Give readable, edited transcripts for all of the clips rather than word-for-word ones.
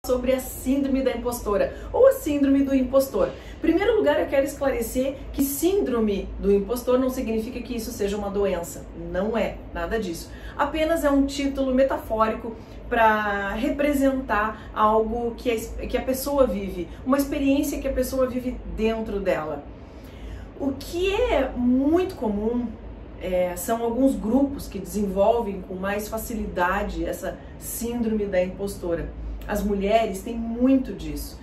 sobre a síndrome da impostora ou a síndrome do impostor. Em primeiro lugar, eu quero esclarecer que síndrome do impostor não significa que isso seja uma doença. Não é nada disso. Apenas é um título metafórico para representar algo que a pessoa vive, uma experiência que a pessoa vive dentro dela. O que é muito comum são alguns grupos que desenvolvem com mais facilidade essa síndrome da impostora. As mulheres têm muito disso.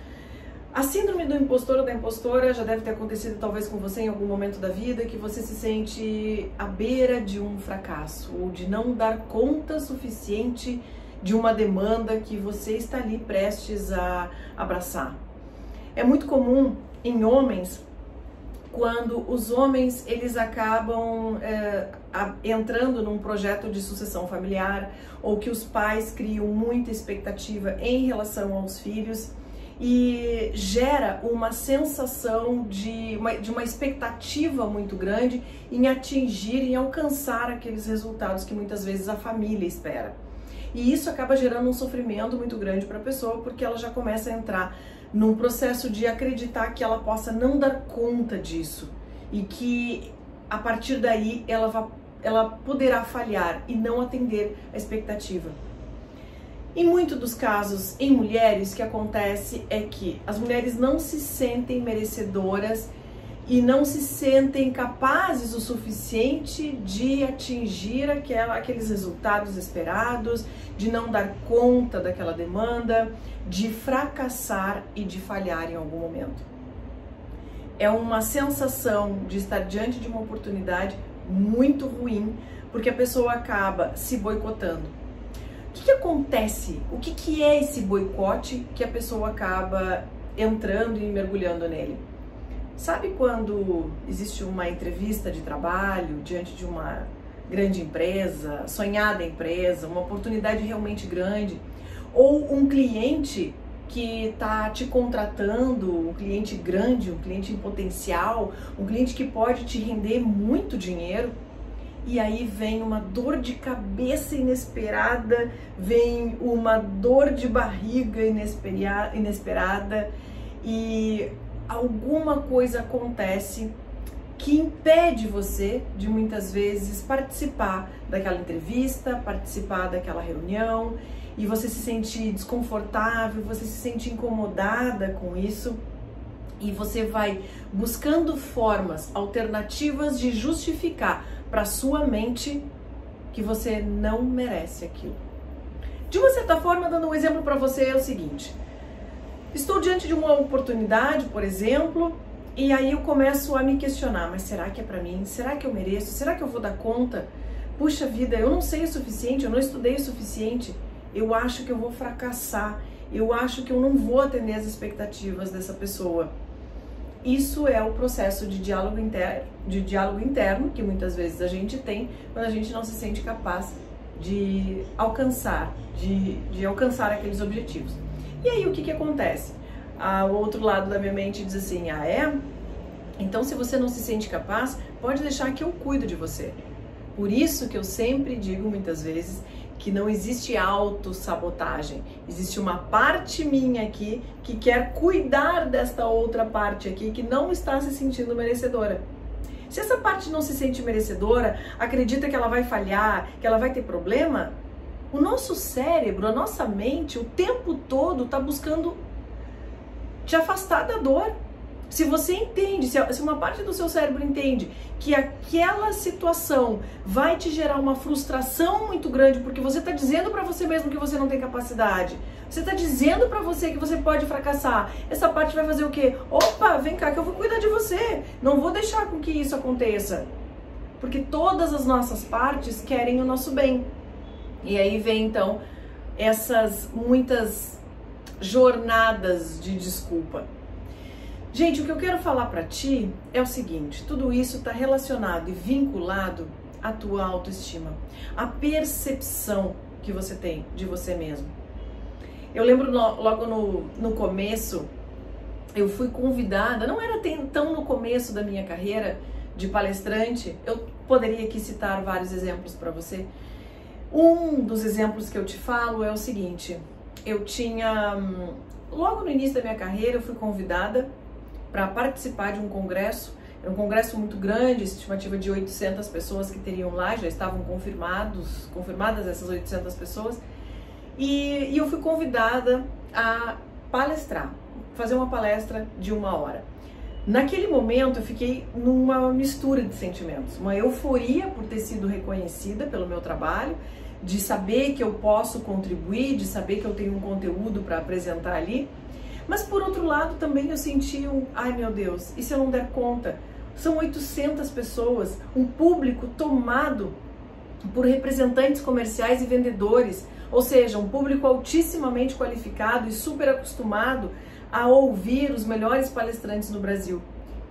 A síndrome do impostor ou da impostora já deve ter acontecido talvez com você em algum momento da vida, que você se sente à beira de um fracasso ou de não dar conta suficiente de uma demanda que você está ali prestes a abraçar. É muito comum em homens, quando os homens eles acabam entrando num projeto de sucessão familiar, ou que os pais criam muita expectativa em relação aos filhos e gera uma sensação de uma expectativa muito grande em atingir, em alcançar aqueles resultados que muitas vezes a família espera. E isso acaba gerando um sofrimento muito grande para a pessoa, porque ela já começa a entrar num processo de acreditar que ela possa não dar conta disso e que a partir daí ela poderá falhar e não atender a expectativa. Em muitos dos casos, em mulheres, o que acontece é que as mulheres não se sentem merecedoras e não se sentem capazes o suficiente de atingir aqueles resultados esperados, de não dar conta daquela demanda, de fracassar e de falhar em algum momento. É uma sensação de estar diante de uma oportunidade muito ruim, porque a pessoa acaba se boicotando. O que acontece? O que é esse boicote que a pessoa acaba entrando e mergulhando nele? Sabe quando existe uma entrevista de trabalho diante de uma grande empresa, sonhada empresa, uma oportunidade realmente grande, ou um cliente que está te contratando, um cliente grande, um cliente em potencial, um cliente que pode te render muito dinheiro, e aí vem uma dor de cabeça inesperada, vem uma dor de barriga inesperada e alguma coisa acontece que impede você de muitas vezes participar daquela entrevista, participar daquela reunião, e você se sente desconfortável, você se sente incomodada com isso, e você vai buscando formas alternativas de justificar para sua mente que você não merece aquilo. De uma certa forma, dando um exemplo para você, é o seguinte: estou diante de uma oportunidade, por exemplo, e aí eu começo a me questionar, mas será que é para mim? Será que eu mereço? Será que eu vou dar conta? Puxa vida, eu não sei o suficiente, eu não estudei o suficiente, eu acho que eu vou fracassar, eu acho que eu não vou atender as expectativas dessa pessoa. Isso é o processo de diálogo interno que muitas vezes a gente tem quando a gente não se sente capaz de alcançar aqueles objetivos. E aí o que acontece? O outro lado da minha mente diz assim: ah é? Então se você não se sente capaz, pode deixar que eu cuido de você. Por isso que eu sempre digo muitas vezes que não existe autossabotagem. Existe uma parte minha aqui que quer cuidar desta outra parte aqui que não está se sentindo merecedora. Se essa parte não se sente merecedora, acredita que ela vai falhar, que ela vai ter problema, o nosso cérebro, a nossa mente, o tempo todo está buscando te afastar da dor. Se você entende, se uma parte do seu cérebro entende que aquela situação vai te gerar uma frustração muito grande, porque você está dizendo para você mesmo que você não tem capacidade, você está dizendo para você que você pode fracassar, essa parte vai fazer o quê? Opa, vem cá que eu vou cuidar de você, não vou deixar com que isso aconteça. Porque todas as nossas partes querem o nosso bem. E aí vem então essas muitas jornadas de desculpa. Gente, o que eu quero falar para ti é o seguinte: tudo isso está relacionado e vinculado à tua autoestima, à percepção que você tem de você mesmo. Eu lembro logo no começo, eu fui convidada, não era tão no começo da minha carreira de palestrante, eu poderia aqui citar vários exemplos para você. Um dos exemplos que eu te falo é o seguinte: eu tinha, logo no início da minha carreira, eu fui convidada para participar de um congresso. Era um congresso muito grande, estimativa de 800 pessoas que teriam lá, já estavam confirmadas essas 800 pessoas. E eu fui convidada a palestrar, fazer uma palestra de 1 hora. Naquele momento eu fiquei numa mistura de sentimentos, uma euforia por ter sido reconhecida pelo meu trabalho, de saber que eu posso contribuir, de saber que eu tenho um conteúdo para apresentar ali. Mas por outro lado também eu senti ai meu Deus, e se eu não der conta? São 800 pessoas, um público tomado por representantes comerciais e vendedores, ou seja, um público altissimamente qualificado e super acostumado a ouvir os melhores palestrantes no Brasil.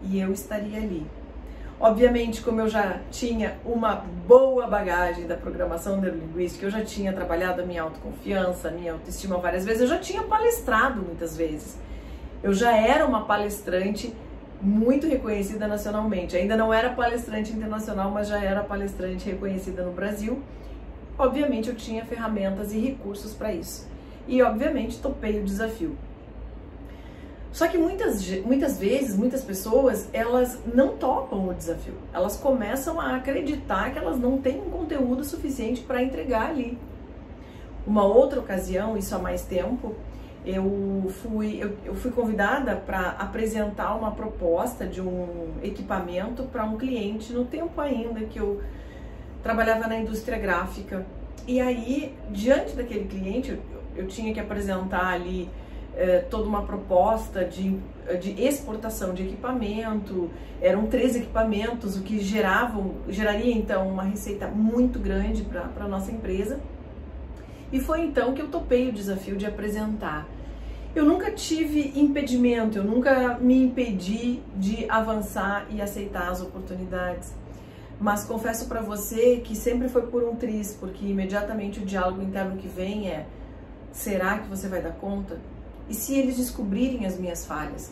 E eu estaria ali. Obviamente, como eu já tinha uma boa bagagem da programação neurolinguística, eu já tinha trabalhado a minha autoconfiança, a minha autoestima várias vezes, eu já tinha palestrado muitas vezes. Eu já era uma palestrante muito reconhecida nacionalmente. Ainda não era palestrante internacional, mas já era palestrante reconhecida no Brasil. Obviamente, eu tinha ferramentas e recursos para isso. E, obviamente, topei o desafio. Só que muitas vezes, muitas pessoas, elas não topam o desafio. Elas começam a acreditar que elas não têm um conteúdo suficiente para entregar ali. Uma outra ocasião, isso há mais tempo, eu fui convidada para apresentar uma proposta de um equipamento para um cliente no tempo ainda que eu trabalhava na indústria gráfica. E aí, diante daquele cliente, eu tinha que apresentar ali toda uma proposta de exportação de equipamento. Eram 3 equipamentos, o que geraria então uma receita muito grande para a nossa empresa. E foi então que eu topei o desafio de apresentar. Eu nunca tive impedimento, eu nunca me impedi de avançar e aceitar as oportunidades. Mas confesso para você que sempre foi por um triz, porque imediatamente o diálogo interno que vem é: será que você vai dar conta? E se eles descobrirem as minhas falhas?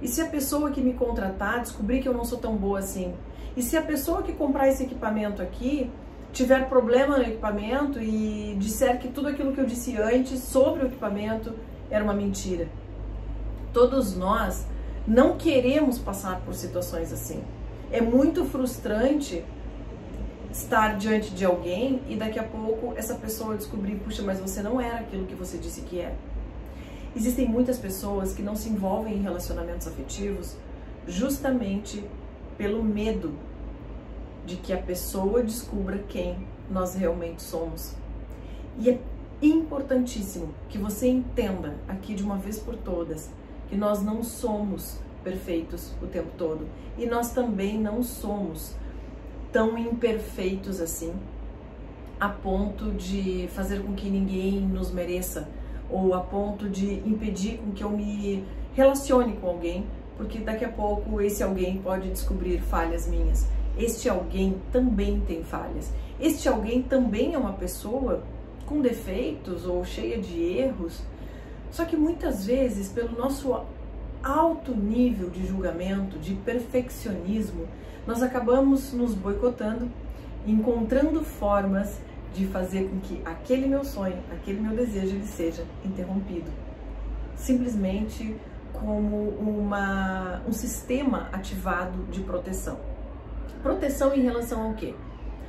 E se a pessoa que me contratar descobrir que eu não sou tão boa assim? E se a pessoa que comprar esse equipamento aqui tiver problema no equipamento e disser que tudo aquilo que eu disse antes sobre o equipamento era uma mentira? Todos nós não queremos passar por situações assim. É muito frustrante estar diante de alguém e daqui a pouco essa pessoa descobrir: puxa, mas você não era aquilo que você disse que é. Existem muitas pessoas que não se envolvem em relacionamentos afetivos justamente pelo medo de que a pessoa descubra quem nós realmente somos. E é importantíssimo que você entenda aqui de uma vez por todas que nós não somos perfeitos o tempo todo e nós também não somos tão imperfeitos assim a ponto de fazer com que ninguém nos mereça ou a ponto de impedir com que eu me relacione com alguém, porque daqui a pouco esse alguém pode descobrir falhas minhas. Este alguém também tem falhas. Este alguém também é uma pessoa com defeitos ou cheia de erros. Só que muitas vezes, pelo nosso alto nível de julgamento, de perfeccionismo, nós acabamos nos boicotando, encontrando formas de fazer com que aquele meu sonho, aquele meu desejo, ele seja interrompido. Simplesmente como um sistema ativado de proteção. Proteção em relação ao quê?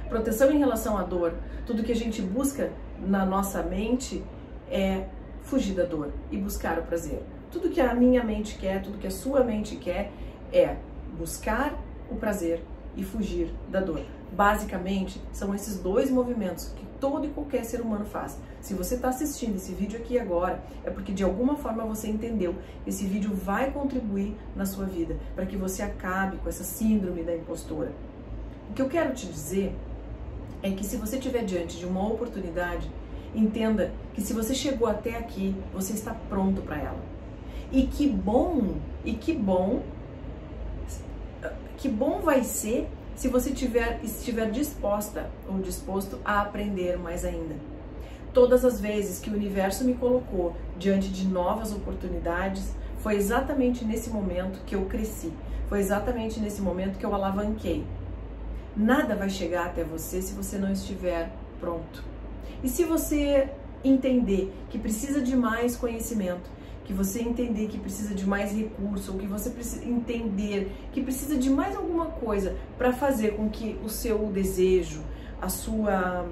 Proteção em relação à dor. Tudo que a gente busca na nossa mente é fugir da dor e buscar o prazer. Tudo que a minha mente quer, tudo que a sua mente quer é buscar o prazer e fugir da dor. Basicamente, são esses 2 movimentos que todo e qualquer ser humano faz. Se você está assistindo esse vídeo aqui agora, é porque de alguma forma você entendeu que esse vídeo vai contribuir na sua vida, para que você acabe com essa síndrome da impostora. O que eu quero te dizer é que se você estiver diante de uma oportunidade, entenda que se você chegou até aqui, você está pronto para ela. E que bom vai ser se você estiver disposta ou disposto a aprender mais ainda. Todas as vezes que o universo me colocou diante de novas oportunidades, foi exatamente nesse momento que eu cresci, foi exatamente nesse momento que eu alavanquei. Nada vai chegar até você se você não estiver pronto. E se você entender que precisa de mais conhecimento, que você entender que precisa de mais recurso, ou que você precisa entender que precisa de mais alguma coisa para fazer com que o seu desejo, a sua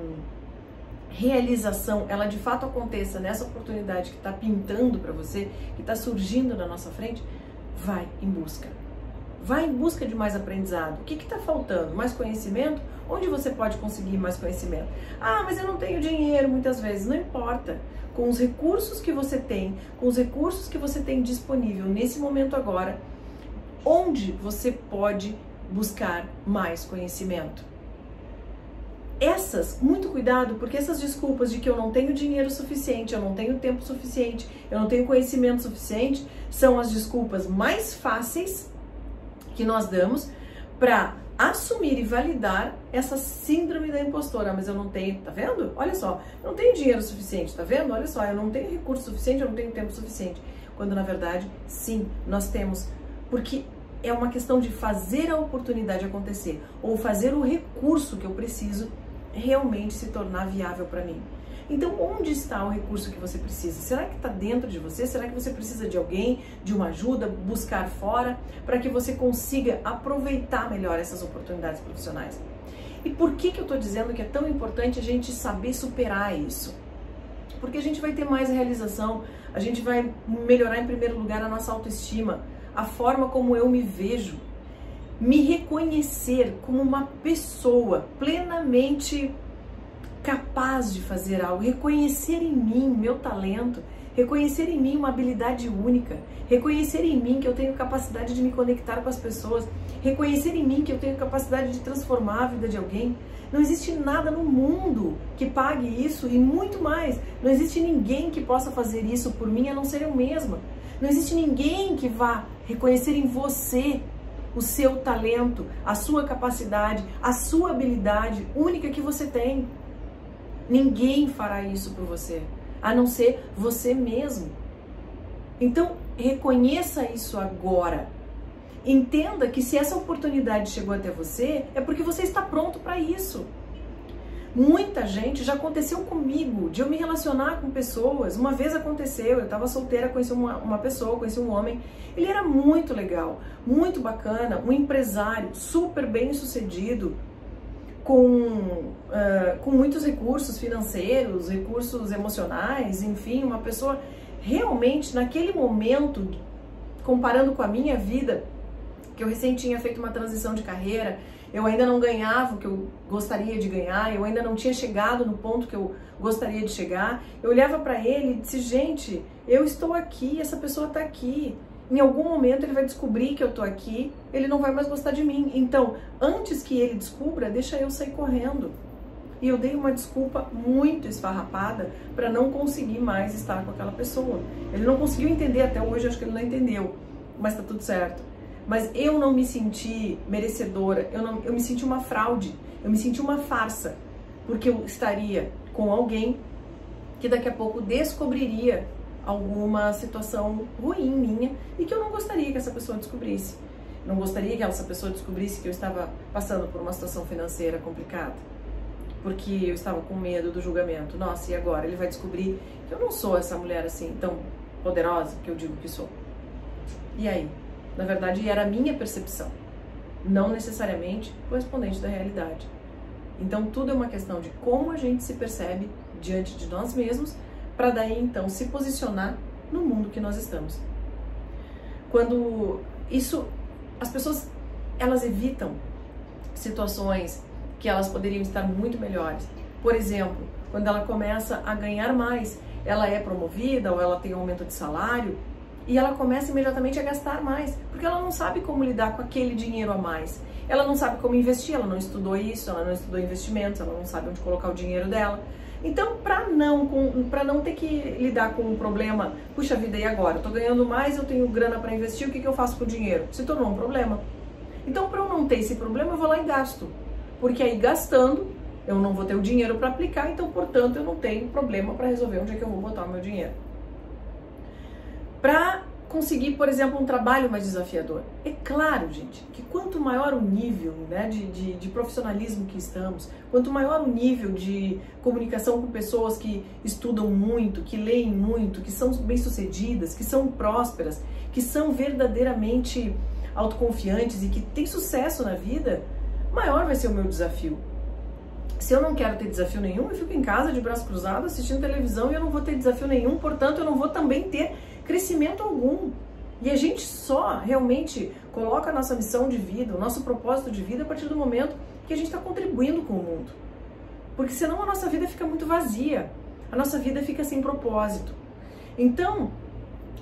realização, ela de fato aconteça nessa oportunidade que está pintando para você, que está surgindo na nossa frente, vai em busca. Vai em busca de mais aprendizado. O que está faltando? Mais conhecimento? Onde você pode conseguir mais conhecimento? Ah, mas eu não tenho dinheiro muitas vezes. Não importa. Com os recursos que você tem, com os recursos que você tem disponível nesse momento agora, onde você pode buscar mais conhecimento? Muito cuidado, porque essas desculpas de que eu não tenho dinheiro suficiente, eu não tenho tempo suficiente, eu não tenho conhecimento suficiente, são as desculpas mais fáceis que nós damos para assumir e validar essa síndrome da impostora. Mas eu não tenho, tá vendo? Olha só, eu não tenho dinheiro suficiente, tá vendo? Olha só, eu não tenho recurso suficiente, eu não tenho tempo suficiente. Quando na verdade, sim, nós temos, porque é uma questão de fazer a oportunidade acontecer, ou fazer o recurso que eu preciso realmente se tornar viável para mim. Então, onde está o recurso que você precisa? Será que está dentro de você? Será que você precisa de alguém, de uma ajuda, buscar fora, para que você consiga aproveitar melhor essas oportunidades profissionais? E por que eu estou dizendo que é tão importante a gente saber superar isso? Porque a gente vai ter mais realização, a gente vai melhorar em primeiro lugar a nossa autoestima, a forma como eu me vejo, me reconhecer como uma pessoa plenamente capaz de fazer algo, reconhecer em mim meu talento, reconhecer em mim uma habilidade única, reconhecer em mim que eu tenho capacidade de me conectar com as pessoas, reconhecer em mim que eu tenho capacidade de transformar a vida de alguém. Não existe nada no mundo que pague isso e muito mais. Não existe ninguém que possa fazer isso por mim a não ser eu mesma. Não existe ninguém que vá reconhecer em você o seu talento, a sua capacidade, a sua habilidade única que você tem. Ninguém fará isso por você, a não ser você mesmo. Então, reconheça isso agora. Entenda que se essa oportunidade chegou até você, é porque você está pronto para isso. Muita gente, já aconteceu comigo, de eu me relacionar com pessoas. Uma vez aconteceu, eu estava solteira, conheci uma pessoa, conheci um homem. Ele era muito legal, muito bacana, um empresário super bem sucedido, com muitos recursos financeiros, recursos emocionais, enfim, uma pessoa realmente, naquele momento, comparando com a minha vida, que eu recém tinha feito uma transição de carreira, eu ainda não ganhava o que eu gostaria de ganhar, eu ainda não tinha chegado no ponto que eu gostaria de chegar. Eu olhava para ele e disse, gente, eu estou aqui, essa pessoa está aqui. Em algum momento ele vai descobrir que eu tô aqui, ele não vai mais gostar de mim. Então, antes que ele descubra, deixa eu sair correndo. E eu dei uma desculpa muito esfarrapada para não conseguir mais estar com aquela pessoa. Ele não conseguiu entender até hoje, acho que ele não entendeu, mas tá tudo certo. Mas eu não me senti merecedora, eu me senti uma fraude, eu me senti uma farsa, porque eu estaria com alguém que daqui a pouco descobriria alguma situação ruim minha e que eu não gostaria que essa pessoa descobrisse. Não gostaria que essa pessoa descobrisse que eu estava passando por uma situação financeira complicada, porque eu estava com medo do julgamento. Nossa, e agora? Ele vai descobrir que eu não sou essa mulher assim tão poderosa que eu digo que sou. E aí? Na verdade, era a minha percepção, não necessariamente correspondente da realidade. Então, tudo é uma questão de como a gente se percebe diante de nós mesmos, para daí então se posicionar no mundo que nós estamos. Quando isso, as pessoas, elas evitam situações que elas poderiam estar muito melhores. Por exemplo, quando ela começa a ganhar mais, ela é promovida ou ela tem um aumento de salário e ela começa imediatamente a gastar mais, porque ela não sabe como lidar com aquele dinheiro a mais. Ela não sabe como investir, ela não estudou isso, ela não estudou investimentos, ela não sabe onde colocar o dinheiro dela. Então, para não ter que lidar com um problema, puxa vida, e agora? Eu tô ganhando mais, eu tenho grana para investir, o que eu faço com o dinheiro? Se tornou um problema. Então, para eu não ter esse problema, eu vou lá e gasto. Porque aí, gastando, eu não vou ter o dinheiro para aplicar, então, portanto, eu não tenho problema para resolver onde é que eu vou botar o meu dinheiro. Para conseguir, por exemplo, um trabalho mais desafiador. É claro, gente, que quanto maior o nível, né, de profissionalismo que estamos, quanto maior o nível de comunicação com pessoas que estudam muito, que leem muito, que são bem-sucedidas, que são prósperas, que são verdadeiramente autoconfiantes e que têm sucesso na vida, maior vai ser o meu desafio. Se eu não quero ter desafio nenhum, eu fico em casa de braço cruzado assistindo televisão e eu não vou ter desafio nenhum, portanto eu não vou também ter crescimento algum. E a gente só realmente coloca a nossa missão de vida, o nosso propósito de vida a partir do momento que a gente está contribuindo com o mundo. Porque senão a nossa vida fica muito vazia, a nossa vida fica sem propósito. Então,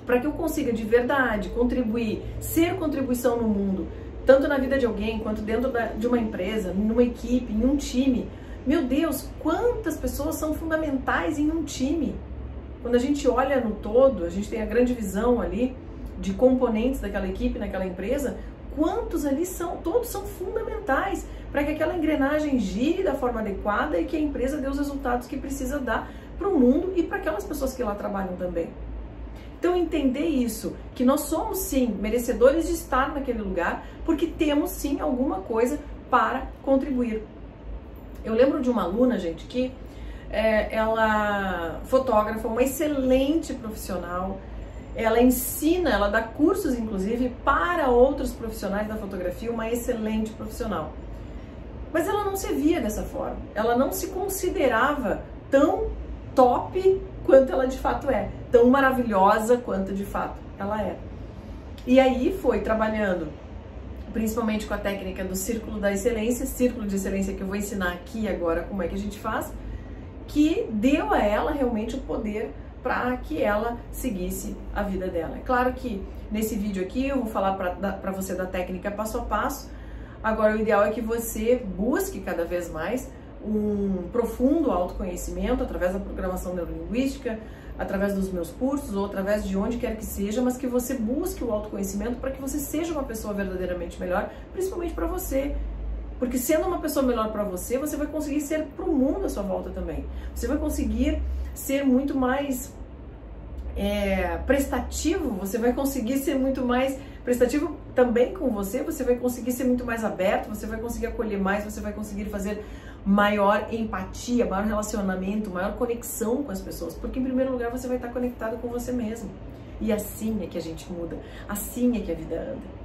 para que eu consiga de verdade contribuir, ser contribuição no mundo, tanto na vida de alguém, quanto dentro de uma empresa, numa equipe, em um time, meu Deus, quantas pessoas são fundamentais em um time? Quando a gente olha no todo, a gente tem a grande visão ali de componentes daquela equipe, naquela empresa, quantos ali são, todos são fundamentais para que aquela engrenagem gire da forma adequada e que a empresa dê os resultados que precisa dar para o mundo e para aquelas pessoas que lá trabalham também. Então entender isso, que nós somos sim merecedores de estar naquele lugar, porque temos sim alguma coisa para contribuir. Eu lembro de uma aluna, gente, que ela fotógrafa, uma excelente profissional, ela ensina, ela dá cursos inclusive para outros profissionais da fotografia, uma excelente profissional. Mas ela não se via dessa forma, ela não se considerava tão top quanto ela de fato é, tão maravilhosa quanto de fato ela é. E aí foi trabalhando principalmente com a técnica do círculo da excelência, círculo de excelência que eu vou ensinar aqui agora como é que a gente faz, que deu a ela realmente o poder para que ela seguisse a vida dela. É claro que nesse vídeo aqui eu vou falar para você da técnica passo a passo. Agora o ideal é que você busque cada vez mais um profundo autoconhecimento através da programação neurolinguística, através dos meus cursos ou através de onde quer que seja, mas que você busque o autoconhecimento para que você seja uma pessoa verdadeiramente melhor, principalmente para você. Porque sendo uma pessoa melhor para você, você vai conseguir ser para o mundo à sua volta também. Você vai conseguir ser muito mais prestativo, você vai conseguir ser muito mais prestativo também com você, você vai conseguir ser muito mais aberto, você vai conseguir acolher mais, você vai conseguir fazer maior empatia, maior relacionamento, maior conexão com as pessoas, porque em primeiro lugar você vai estar conectado com você mesmo. E assim é que a gente muda, assim é que a vida anda.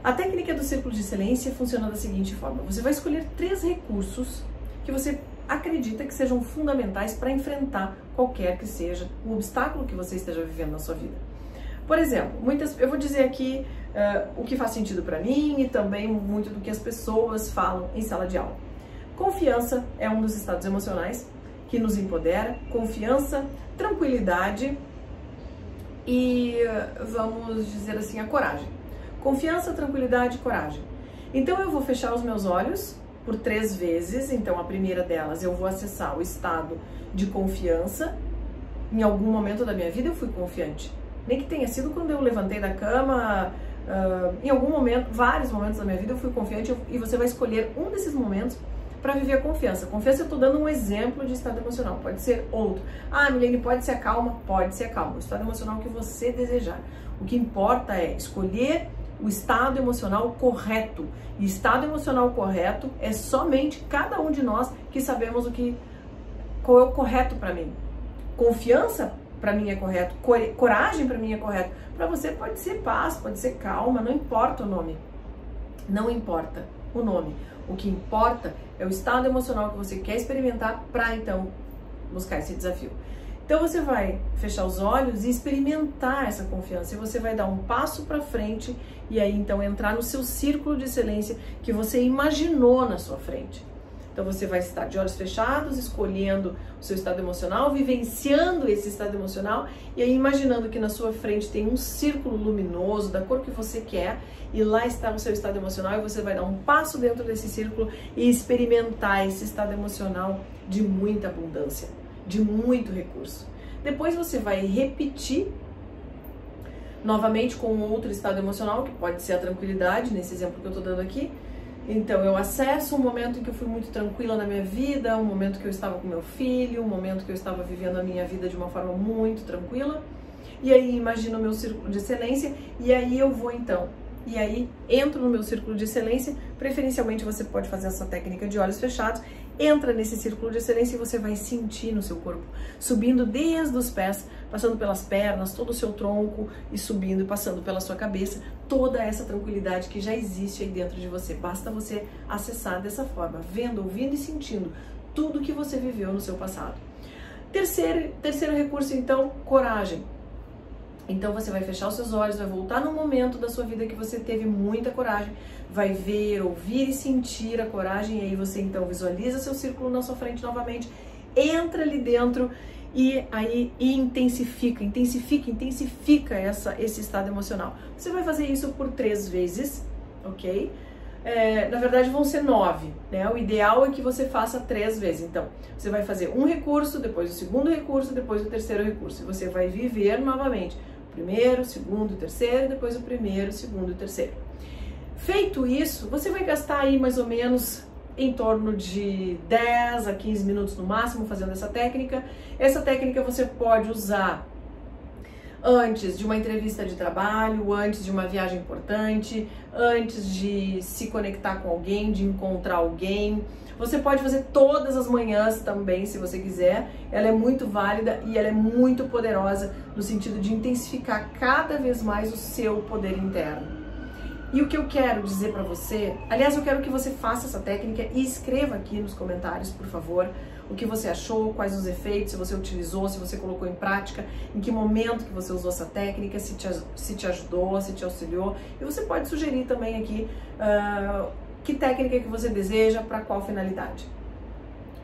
A técnica do círculo de excelência funciona da seguinte forma: você vai escolher 3 recursos que você acredita que sejam fundamentais para enfrentar qualquer que seja o obstáculo que você esteja vivendo na sua vida. Por exemplo, eu vou dizer aqui o que faz sentido para mim e também muito do que as pessoas falam em sala de aula. Confiança é um dos estados emocionais que nos empodera, confiança, tranquilidade e, vamos dizer assim, a coragem. Confiança, tranquilidade e coragem. Então eu vou fechar os meus olhos por 3 vezes, então a primeira delas eu vou acessar o estado de confiança. Em algum momento da minha vida eu fui confiante, nem que tenha sido quando eu levantei da cama, em algum momento, vários momentos da minha vida eu fui confiante e você vai escolher um desses momentos para viver a confiança. Confiança, eu estou dando um exemplo de estado emocional, pode ser outro. Ah, Milene, pode ser a calma? Pode ser a calma, o estado emocional que você desejar. O que importa é escolher o estado emocional correto. E estado emocional correto é somente cada um de nós que sabemos qual é o correto para mim. Confiança para mim é correto, coragem para mim é correto. Para você pode ser paz, pode ser calma, não importa o nome. Não importa o nome. O que importa é o estado emocional que você quer experimentar para então buscar esse desafio. Então você vai fechar os olhos e experimentar essa confiança, e você vai dar um passo para frente e aí então entrar no seu círculo de excelência que você imaginou na sua frente. Então você vai estar de olhos fechados, escolhendo o seu estado emocional, vivenciando esse estado emocional e aí imaginando que na sua frente tem um círculo luminoso da cor que você quer e lá está o seu estado emocional, e você vai dar um passo dentro desse círculo e experimentar esse estado emocional de muita abundância, de muito recurso. Depois você vai repetir novamente com outro estado emocional, que pode ser a tranquilidade, nesse exemplo que eu estou dando aqui. Então eu acesso um momento em que eu fui muito tranquila na minha vida, um momento que eu estava com meu filho, um momento que eu estava vivendo a minha vida de uma forma muito tranquila. e aí imagino o meu círculo de excelência, e aí eu vou então. E aí entro no meu círculo de excelência, preferencialmente você pode fazer essa técnica de olhos fechados, entra nesse círculo de excelência e você vai sentir no seu corpo, subindo desde os pés, passando pelas pernas, todo o seu tronco e subindo e passando pela sua cabeça, toda essa tranquilidade que já existe aí dentro de você. Basta você acessar dessa forma, vendo, ouvindo e sentindo tudo que você viveu no seu passado. Terceiro recurso, então, coragem. Então você vai fechar os seus olhos, vai voltar num momento da sua vida que você teve muita coragem, vai ver, ouvir e sentir a coragem, e aí você então visualiza seu círculo na sua frente novamente, entra ali dentro e aí intensifica esse estado emocional. Você vai fazer isso por 3 vezes, ok? Na verdade vão ser 9, né? O ideal é que você faça 3 vezes. Então, você vai fazer um recurso, depois o segundo recurso, depois o terceiro recurso. E você vai viver novamente o primeiro, segundo, terceiro, depois o primeiro, segundo e terceiro. Feito isso, você vai gastar aí mais ou menos em torno de 10 a 15 minutos no máximo fazendo essa técnica. Essa técnica você pode usar antes de uma entrevista de trabalho, antes de uma viagem importante, antes de se conectar com alguém, de encontrar alguém. Você pode fazer todas as manhãs também, se você quiser. Ela é muito válida e ela é muito poderosa no sentido de intensificar cada vez mais o seu poder interno. E o que eu quero dizer para você, aliás, eu quero que você faça essa técnica e escreva aqui nos comentários, por favor, o que você achou, quais os efeitos, se você utilizou, se você colocou em prática, em que momento que você usou essa técnica, se te ajudou, se te auxiliou. E você pode sugerir também aqui que técnica que você deseja, para qual finalidade.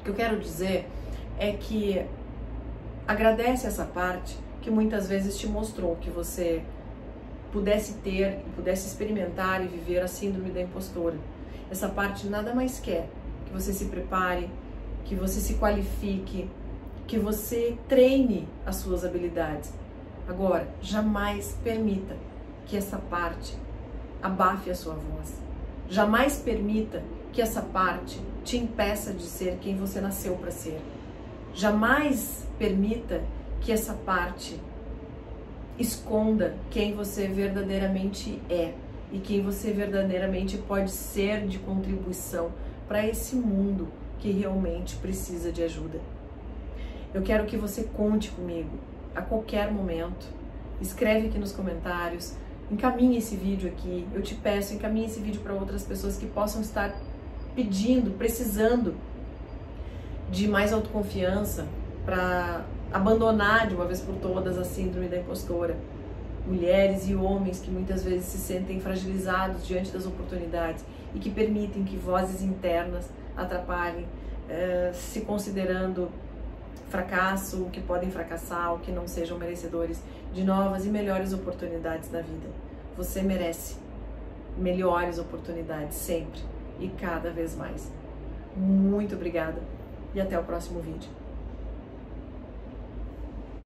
O que eu quero dizer é que agradece essa parte que muitas vezes te mostrou que você pudesse ter e pudesse experimentar e viver a síndrome da impostora. Essa parte nada mais quer que você se prepare, que você se qualifique, que você treine as suas habilidades. Agora, jamais permita que essa parte abafe a sua voz. Jamais permita que essa parte te impeça de ser quem você nasceu para ser. Jamais permita que essa parte esconda quem você verdadeiramente é e quem você verdadeiramente pode ser de contribuição para esse mundo que realmente precisa de ajuda. Eu quero que você conte comigo a qualquer momento. Escreve aqui nos comentários, encaminhe esse vídeo aqui. Eu te peço, encaminhe esse vídeo para outras pessoas que possam estar pedindo, precisando de mais autoconfiança para abandonar de uma vez por todas a síndrome da impostora. Mulheres e homens que muitas vezes se sentem fragilizados diante das oportunidades e que permitem que vozes internas atrapalhem, se considerando fracasso, que podem fracassar ou que não sejam merecedores de novas e melhores oportunidades na vida. Você merece melhores oportunidades sempre e cada vez mais. Muito obrigada e até o próximo vídeo.